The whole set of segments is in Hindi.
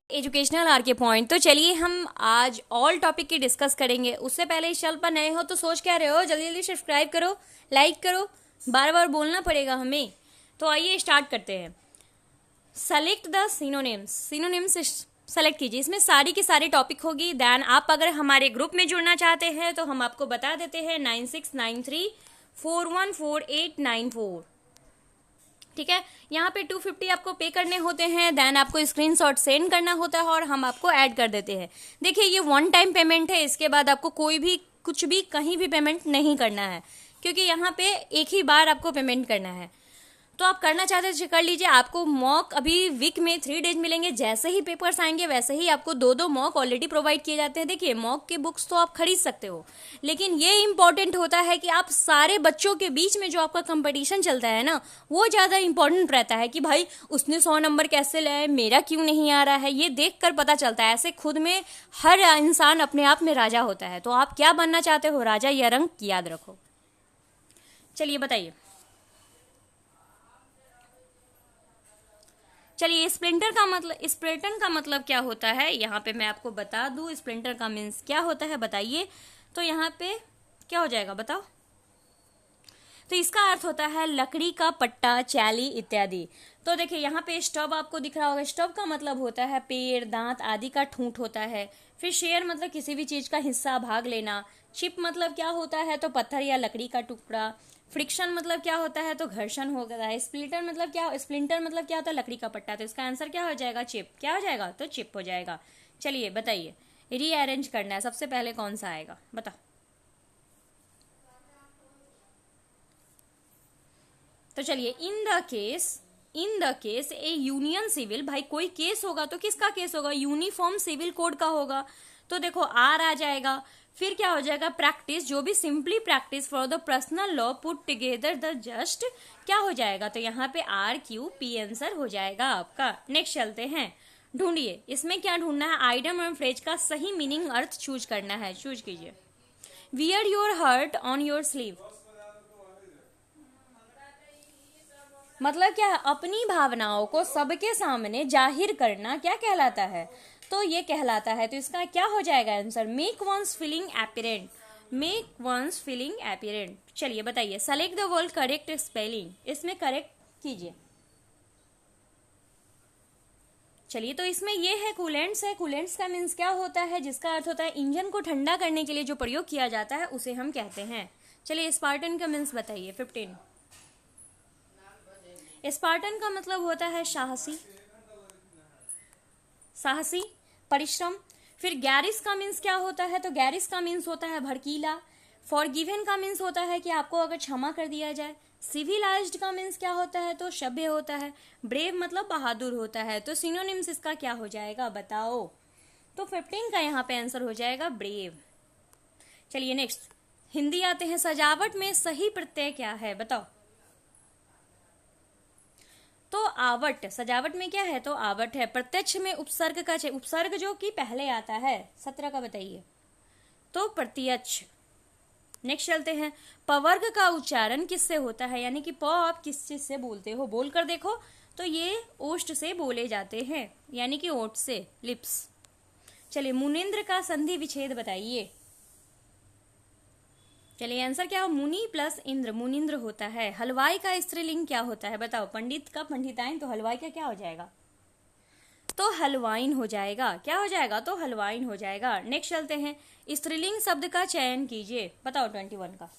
एजुकेशनल आर के पॉइंट। तो चलिए हम आज ऑल टॉपिक की डिस्कस करेंगे। उससे पहले इस चैनल पर नए हो तो सोच क्या रहे हो, जल्दी जल्दी सब्सक्राइब करो, लाइक करो, बार बार बोलना पड़ेगा हमें। तो आइए स्टार्ट करते हैं। Select the synonyms. Synonyms select कीजिए, इसमें सारी की सारी टॉपिक होगी। देन आप अगर हमारे ग्रुप में जुड़ना चाहते हैं तो हम आपको बता देते हैं 9693414894। ठीक है, यहाँ पे 250 आपको पे करने होते हैं। देन आपको स्क्रीनशॉट सेंड करना होता है और हम आपको ऐड कर देते हैं। देखिए ये वन टाइम पेमेंट है, इसके बाद आपको कोई भी कुछ भी कहीं भी पेमेंट नहीं करना है, क्योंकि यहाँ पे एक ही बार आपको पेमेंट करना है। तो आप करना चाहते हैं कर लीजिए। आपको मॉक अभी वीक में 3 डेज मिलेंगे। जैसे ही पेपर्स आएंगे वैसे ही आपको 2-2 मॉक ऑलरेडी प्रोवाइड किए जाते हैं। देखिए मॉक के बुक्स तो आप खरीद सकते हो, लेकिन ये इंपॉर्टेंट होता है कि आप सारे बच्चों के बीच में जो आपका कंपटीशन चलता है ना, वो ज़्यादा इंपॉर्टेंट रहता है कि भाई उसने 100 नंबर कैसे लाए, मेरा क्यों नहीं आ रहा है। ये देख कर पता चलता है। ऐसे खुद में हर इंसान अपने आप में राजा होता है। तो आप क्या बनना चाहते हो, राजा या रंक, याद रखो। चलिए बताइए। चलिए स्प्लिंटर का मतलब क्या होता है, यहाँ पे मैं आपको बता दूं। स्प्लिंटर का मीन्स क्या होता है बताइए। तो यहाँ पे क्या हो जाएगा बताओ। तो इसका अर्थ होता है लकड़ी का पट्टा, चैली इत्यादि। तो देखिए यहाँ पे स्टब आपको दिख रहा होगा। स्टब का मतलब होता है पेड़, दांत आदि का ठूंठ होता है। फिर शेयर मतलब किसी भी चीज का हिस्सा, भाग लेना। चिप मतलब क्या होता है, तो पत्थर या लकड़ी का टुकड़ा। फ्रिक्शन मतलब क्या होता है, तो घर्षण होता है। स्प्लिंटर मतलब क्या होता है, लकड़ी का पट्टा। तो इसका आंसर क्या हो जाएगा, चिप। क्या हो जाएगा, तो चिप हो जाएगा। चलिए बताइए, रीअरेंज करना है, सबसे पहले कौन सा आएगा बताओ। तो चलिए in the case a union civil. भाई कोई केस होगा तो किसका केस होगा, यूनिफॉर्म सिविल कोड का होगा। तो देखो आर आ जाएगा। फिर क्या हो जाएगा, प्रैक्टिस, जो भी simply practice for the personal law put together the just, क्या हो जाएगा, तो यहाँ पे आर क्यू पी आंसर हो जाएगा आपका। नेक्स्ट चलते हैं। ढूंढिए, इसमें क्या ढूंढना है, आइटम एंड फ्रेज का सही मीनिंग अर्थ चूज करना है। चूज कीजिए। Wear your heart on your sleeve मतलब क्या है, अपनी भावनाओं को सबके सामने जाहिर करना क्या कहलाता है, तो ये कहलाता है। तो इसका क्या हो जाएगा answer, make one's feeling apparent. Make one's feeling apparent. चलिए बताइए, select the word correct spelling, इसमें करेक्ट कीजिए। चलिए तो इसमें ये है कूलेंट्स है। कूलेंट्स का मीन्स क्या होता है, जिसका अर्थ होता है इंजन को ठंडा करने के लिए जो प्रयोग किया जाता है उसे हम कहते हैं। चलिए स्पार्टन का मीन्स बताइए। 15। स्पार्टन का मतलब होता है साहसी, साहसी, परिश्रम। फिर गैरिस का मीन्स क्या होता है, तो गैरिस का मीन्स होता है भड़कीला। फॉरगिवन का मीन्स होता है कि आपको अगर क्षमा कर दिया जाए। सिविलाइज्ड का मीन्स क्या होता है, तो सभ्य होता है। ब्रेव मतलब बहादुर होता है। तो सिनोनिम्स इसका क्या हो जाएगा बताओ। तो 15 का यहाँ पे आंसर हो जाएगा ब्रेव। चलिए नेक्स्ट, हिंदी आते हैं। सजावट में सही प्रत्यय क्या है बताओ। तो आवट, सजावट में क्या है, तो आवट है। प्रत्यक्ष में उपसर्ग का उपसर्ग जो कि पहले आता है। 17 का बताइए, तो प्रत्यक्ष। नेक्स्ट चलते हैं। पवर्ग का उच्चारण किससे होता है, यानी कि प आप किस चीज से बोलते हो, बोलकर देखो। तो ये ओष्ठ से बोले जाते हैं, यानी कि ओठ से, लिप्स। चलिए मुनिंद्र का संधि विच्छेद बताइए। चलिए आंसर क्या हो, मुनि प्लस इंद्र, मुनिंद्र होता है। हलवाई का स्त्रीलिंग क्या होता है बताओ। पंडित का पंडिताइन, तो हलवाई का क्या हो जाएगा, तो हलवाइन हो जाएगा। क्या हो जाएगा, तो हलवाइन हो जाएगा। नेक्स्ट चलते हैं। स्त्रीलिंग शब्द का चयन कीजिए बताओ। 21 का,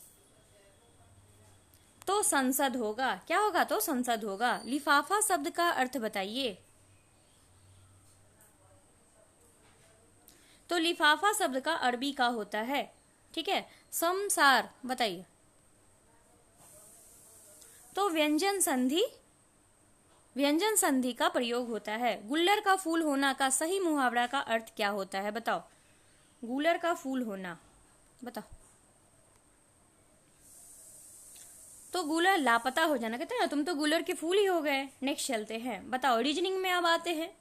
तो संसद होगा। क्या होगा, तो संसद होगा। लिफाफा शब्द का अर्थ बताइए। तो लिफाफा शब्द का अरबी का होता है, ठीक है। संसार बताइए। तो व्यंजन संधि का प्रयोग होता है। गुल्लर का फूल होना का सही मुहावरा का अर्थ क्या होता है बताओ। गुल्लर का फूल होना बताओ, तो गुलर लापता हो जाना, कहते हैं ना तुम तो गुलर के फूल ही हो गए। नेक्स्ट चलते हैं, बताओ। रीजनिंग में अब आते हैं।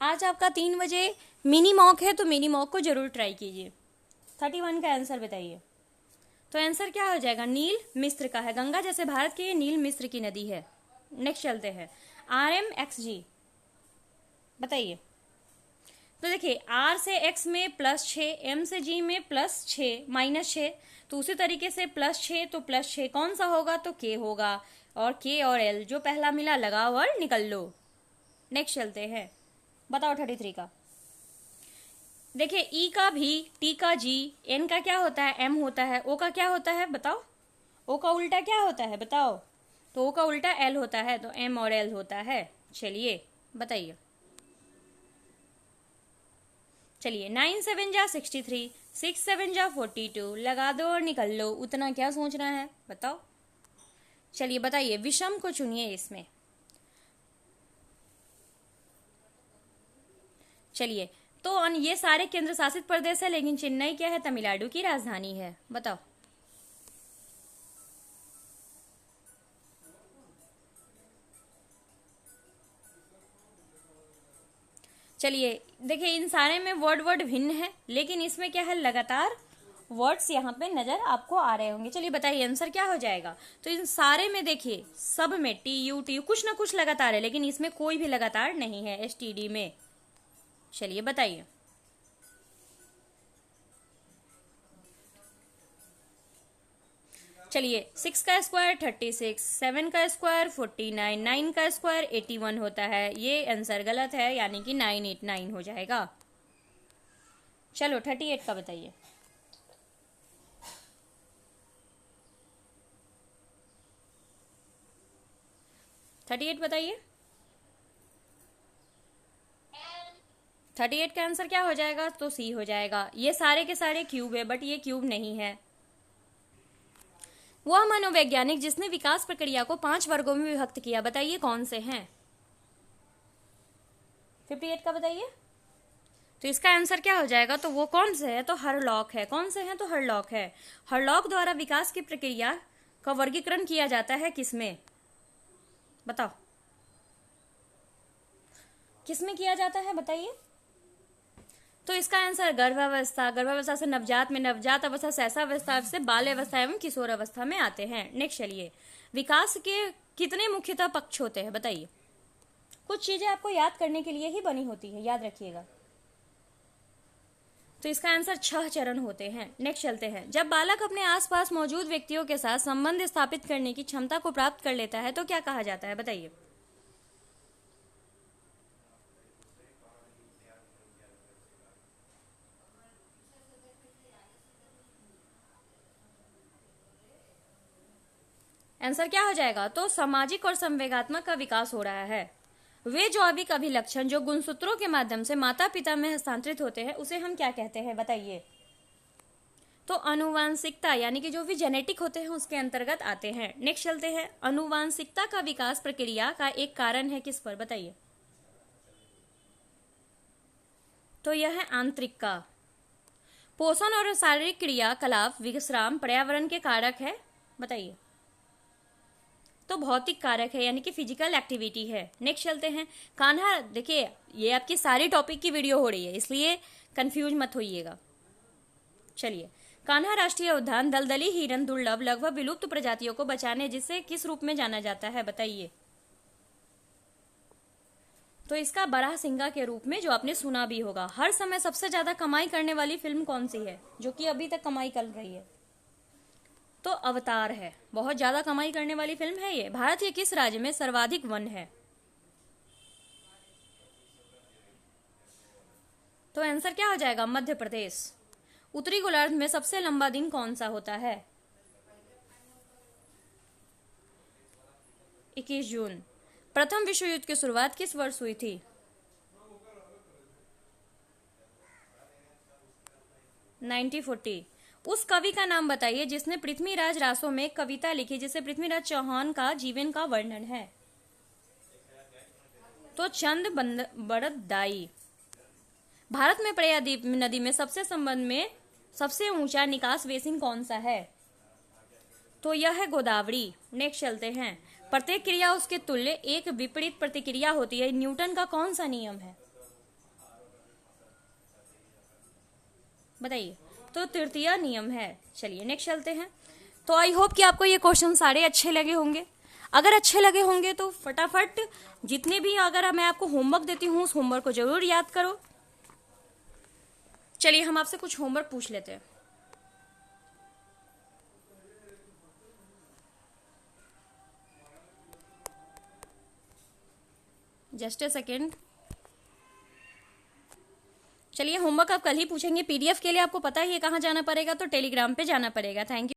आज आपका 3 बजे मिनी मॉक है, तो मिनी मॉक को जरूर ट्राई कीजिए। 31 का आंसर बताइए। तो आंसर क्या हो जाएगा, नील मिस्र का है। गंगा जैसे भारत की, नील मिस्र की नदी है। नेक्स्ट चलते हैं, RMXG बताइए। तो देखिए R से X में +6, M से G में +6 -6, तो उसी तरीके से +6 तो +6 कौन सा होगा, तो K होगा, और K और L जो पहला मिला लगाओ और निकल लो। नेक्स्ट चलते हैं, बताओ 33 का। देखिए E का भी, T का G, N का क्या होता है, M होता है, O का क्या होता है बताओ, O का उल्टा क्या होता है बताओ, तो O का उल्टा L होता है, तो M और L होता है। चलिए बताइए। चलिए 9 7 जा 63, 6 7 जा 42, लगा दो और निकल लो। उतना क्या सोचना है बताओ। चलिए बताइए, विषम को चुनिए इसमें। चलिए, तो ये सारे केंद्र शासित प्रदेश है, लेकिन चेन्नई क्या है, तमिलनाडु की राजधानी है। बताओ। चलिए देखिए, इन सारे में वर्ड भिन्न है, लेकिन इसमें क्या है, लगातार वर्ड्स यहाँ पे नजर आपको आ रहे होंगे। चलिए बताइए आंसर क्या हो जाएगा। तो इन सारे में देखिए, सब में TU कुछ ना कुछ लगातार है, लेकिन इसमें कोई भी लगातार नहीं है STD में। चलिए बताइए। चलिए 6 का स्क्वायर 36, 7 का स्क्वायर 49, 9 का स्क्वायर 81 होता है। ये आंसर गलत है, यानी कि 989 हो जाएगा। चलो 38 का बताइए। बताइए 38 का आंसर क्या हो जाएगा, तो C हो जाएगा। ये सारे के सारे क्यूब है, बट ये क्यूब नहीं है। वह मनोवैज्ञानिक जिसने विकास प्रक्रिया को 5 वर्गों में विभक्त किया, बताइए कौन से हैं। 58 का बताइए। तो इसका आंसर क्या हो जाएगा, तो वो कौन से है, तो हरलॉक है। कौन से हैं, तो हरलॉक है। हरलॉक द्वारा विकास की प्रक्रिया का वर्गीकरण किया जाता है किसमें बताओ, किसमें किया जाता है बताइए। तो इसका आंसर गर्भावस्था, गर्भावस्था से नवजात में, नवजात अवस्था से ऐसा अवस्था से बाल अवस्था एवं किशोर अवस्था में आते हैं। नेक्स्ट चलिए, विकास के कितने मुख्यतः पक्ष होते हैं बताइए। कुछ चीजें आपको याद करने के लिए ही बनी होती है, याद रखिएगा। तो इसका आंसर 6 चरण होते हैं। नेक्स्ट चलते हैं, जब बालक अपने आसपास मौजूद व्यक्तियों के साथ संबंध स्थापित करने की क्षमता को प्राप्त कर लेता है, तो क्या कहा जाता है बताइए। आंसर क्या हो जाएगा, तो सामाजिक और संवेगात्मक का विकास हो रहा है। वे जैविक अभिलक्षण जो गुणसूत्रों के माध्यम से माता पिता में हस्तांतरित होते हैं, उसे हम क्या कहते हैं बताइए। तो अनुवांशिकता, यानी कि जो भी जेनेटिक होते हैं उसके अंतर्गत आते हैं। नेक्स्ट चलते हैं, अनुवांशिकता का विकास प्रक्रिया का एक कारण है किस पर बताइए। तो यह है आंतरिक का। पोषण और शारीरिक क्रियाकलाप विश्राम पर्यावरण के कारक है बताइए। तो भौतिक कारक है, यानी कि फिजिकल एक्टिविटी है। नेक्स्ट चलते हैं, कान्हा। देखिए ये आपकी सारी टॉपिक की वीडियो हो रही है, इसलिए कंफ्यूज मत होइएगा। चलिए, कान्हा राष्ट्रीय उद्यान दलदली हिरन दुर्लभ लगभग विलुप्त प्रजातियों को बचाने जिसे किस रूप में जाना जाता है बताइए। तो इसका बराहसिंगा के रूप में, जो आपने सुना भी होगा। हर समय सबसे ज्यादा कमाई करने वाली फिल्म कौन सी है, जो कि अभी तक कमाई कर रही है। तो अवतार है, बहुत ज्यादा कमाई करने वाली फिल्म है ये। भारत के किस राज्य में सर्वाधिक वन है। तो आंसर क्या हो जाएगा, मध्य प्रदेश। उत्तरी गोलार्ध में सबसे लंबा दिन कौन सा होता है, 21 जून। प्रथम विश्व युद्ध की शुरुआत किस वर्ष हुई थी, 1940। उस कवि का नाम बताइए जिसने पृथ्वीराज रासो में कविता लिखी, जिसे पृथ्वीराज चौहान का जीवन का वर्णन है। तो चंद बरदाई। भारत में प्रयादीप नदी में सबसे संबंध में सबसे ऊंचा निकास बेसिन कौन सा है, तो यह है गोदावरी। नेक्स्ट चलते हैं, प्रत्येक क्रिया उसके तुल्य एक विपरीत प्रतिक्रिया होती है, न्यूटन का कौन सा नियम है बताइए। तो तृतीय नियम है। चलिए नेक्स्ट चलते हैं, तो आई होप कि आपको ये क्वेश्चन सारे अच्छे लगे होंगे। अगर अच्छे लगे होंगे तो फटाफट जितने भी अगर मैं आपको होमवर्क देती हूँ उस होमवर्क को जरूर याद करो। चलिए हम आपसे कुछ होमवर्क पूछ लेते हैं। Just a second. चलिए होमवर्क आप कल ही पूछेंगे। पीडीएफ के लिए आपको पता ही है कहाँ जाना पड़ेगा, तो टेलीग्राम पे जाना पड़ेगा। Thank you.